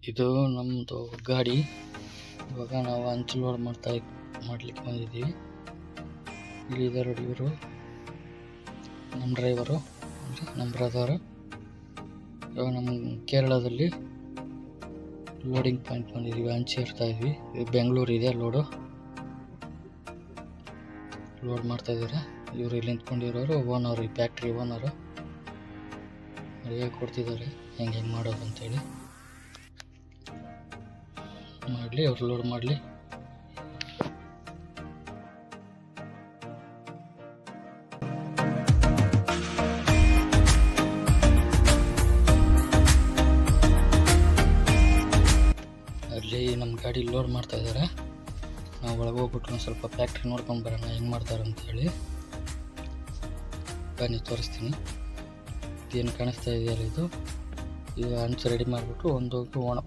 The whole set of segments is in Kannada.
ಇದು ನಮ್ಮದು ಗಾಡಿ. ಇವಾಗ ನಾವು ಹಂಚು ಲೋಡ್ ಮಾಡಲಿಕ್ಕೆ ಬಂದಿದ್ದೀವಿ. ಇಲ್ಲಿದ್ದಾರೆ ನೋಡಿ, ಇವರು ನಮ್ಮ ಡ್ರೈವರು, ನಮ್ಮ ಬ್ರದರು. ಇವಾಗ ನಮ್ಮ ಕೇರಳದಲ್ಲಿ ಲೋಡಿಂಗ್ ಪಾಯಿಂಟ್ ಬಂದಿದ್ದೀವಿ, ಹಂಚು ಇರ್ತಾ ಇದ್ವಿ. ಇದು ಬೆಂಗಳೂರು ಇದೆ. ಲೋಡ್ ಮಾಡ್ತಾ ಇದ್ದಾರೆ. ಇವರು ಇಲ್ಲಿ ನಿಂತ್ಕೊಂಡಿರೋರು ಓನರು, ಈ ಫ್ಯಾಕ್ಟ್ರಿ ಓನರು. ಹೇಳ್ಕೊಡ್ತಿದ್ದಾರೆ ಹೆಂಗೆ ಮಾಡೋದು ಅಂತೇಳಿ. ಮಾಡಲಿ, ಅವ್ರು ಲೋಡ್ ಮಾಡಲಿ. ಅಲ್ಲಿ ನಮ್ಮ ಗಾಡಿ ಲೋಡ್ ಮಾಡ್ತಾ ಇದ್ದಾರೆ. ನಾವು ಒಳಗೆ ಹೋಗ್ಬಿಟ್ಟು ಒಂದು ಸ್ವಲ್ಪ ಫ್ಯಾಕ್ಟ್ರಿ ನೋಡ್ಕೊಂಡು ಬರೋಣ ಹೆಂಗೆ ಮಾಡ್ತಾರೆ ಅಂತೇಳಿ. ಬನ್ನಿ ತೋರಿಸ್ತೀನಿ. ಏನು ಕಾಣಿಸ್ತಾ ಇದೆಯಲ್ಲ, ಇದು ಹಂಚು ರೆಡಿ ಮಾಡಿಬಿಟ್ಟು ಒಂದು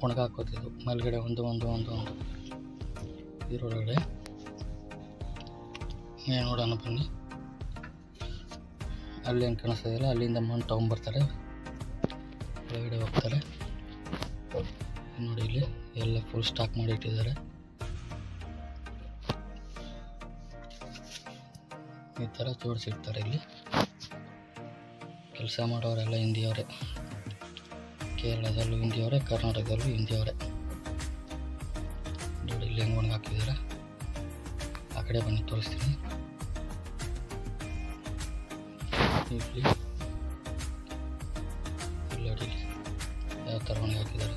ಒಣಗಾಕೋದು. ಮೇಲ್ಗಡೆ ಒಂದು ಇದರೊಳಗಡೆ ಏನು ನೋಡೋಣ ಬನ್ನಿ. ಅಲ್ಲೇನು ಕಾಣಿಸ್ತಾ ಇದೆಯಲ್ಲ, ಅಲ್ಲಿಂದ ಮಣ್ಣು ತೊಗೊಂಬರ್ತಾರೆ, ಒಳಗಡೆ ಹೋಗ್ತಾರೆ. ನೋಡಿ, ಇಲ್ಲಿ ಎಲ್ಲ ಫುಲ್ ಸ್ಟಾಕ್ ಮಾಡಿ ಇಟ್ಟಿದ್ದಾರೆ. ಈ ಥರ ಜೋಡಿಸಿರ್ತಾರೆ. ಇಲ್ಲಿ ಕೆಲಸ ಮಾಡೋರೆಲ್ಲ ಹಿಂದಿಯವರೇ. ಕೇರಳದಲ್ಲೂ ಹಿಂದಿಯವರೇ, ಕರ್ನಾಟಕದಲ್ಲೂ ಹಿಂದಿಯವರೇ. ನೋಡಿ ಇಲ್ಲಿ ಹೆಂಗೆ ಒಣಗಾಕಿದ್ದಾರೆ. ಆ ಕಡೆ ಬನ್ನಿ ತೋರಿಸ್ತೀನಿ. ಇಲ್ಲಿ ನೋಡಿ ಯಾವ ಥರ ಒಣಗಾಕಿದ್ದಾರೆ.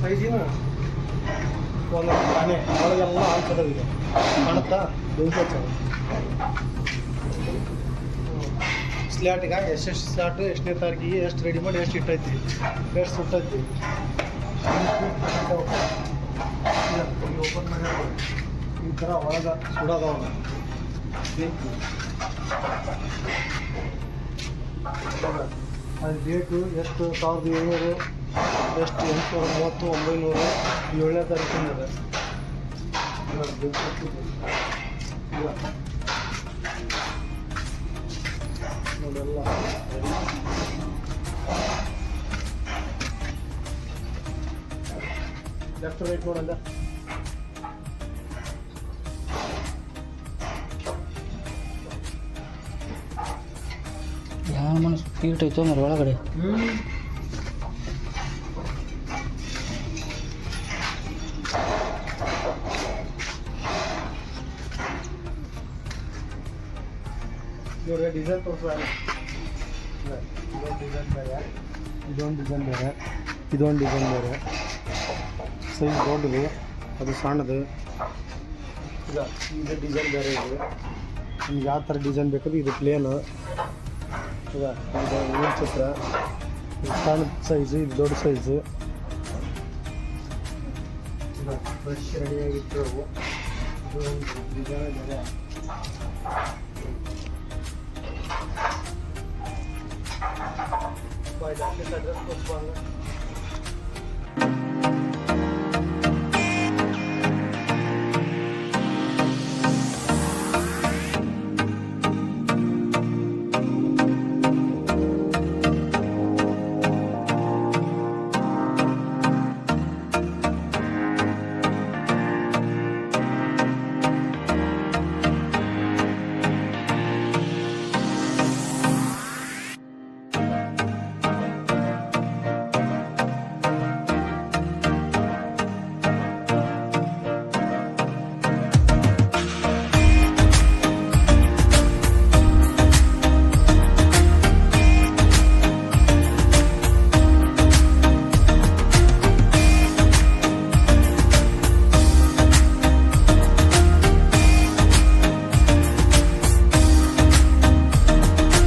ಸೈಜಿನ ಒಂದು ಮನೆ ಒಳಗೆಲ್ಲ ಹಾಕ್ತದೆ ಕಾಣುತ್ತಾ. ಸ್ಲ್ಯಾಟಿಗೆ ಎಷ್ಟೆಷ್ಟು ಸ್ಲ್ಯಾಟು, ಎಷ್ಟನೇ ತಾರೀಕಿಗೆ ಎಷ್ಟು ರೆಡಿ ಮಾಡಿ ಎಷ್ಟು ಇಟ್ಟೈತಿ, ಎಷ್ಟು ಸುಟ್ಟೈತಿ. ಓಪನ್ ಮಾಡಿ ಈ ಥರ ಒಳಗೆ ಸುಡೋದವ ಅದು ಡೇಟು ಎಷ್ಟು 1700, ಎಷ್ಟು 830, 900, 7ನೇ ತಾರೀಕಿನ ಅದ. ನೋಡೆಲ್ಲ ಎಷ್ಟು ರೇಟ್ ನೋಡಲ್ಲ. ಮನಸ್ಸು ಟೀಟ್ ಐತೋ ಮರ ಒಳಗಡೆ. ಇವಾಗ ಡಿಸೈನ್ ತೋರಿಸ್ತಾರೆ. ಇದೊಂದು ಡಿಸೈನ್ ಬೇರೆ, ಇದೊಂದು ಡಿಸೈನ್ ಬೇರೆ. ಸೈಜ್ ದೊಡ್ಡದು, ಅದು ಸಣ್ಣದು. ಇದು ಡಿಸೈನ್ ಬೇರೆ ಇದೆ. ನಿಮ್ಗೆ ಯಾವ ಥರ ಡಿಸೈನ್ ಬೇಕಂದ್ರೆ ಇದು ಪ್ಲೇನು. ಇದು ಹೂವಿನ ಚಿತ್ರ. ಇದು ಸಣ್ಣ ಸೈಜು, ಇದು ದೊಡ್ಡ ಸೈಜು. ಫ್ರೆಶ್ ರೆಡಿಯಾಗಿತ್ತು ಅವು. ಇದು ಡಿಸೈನ್ ಬೇರೆ. ಅಡ್ರೆಸ್ ಕೊಟ್ಟು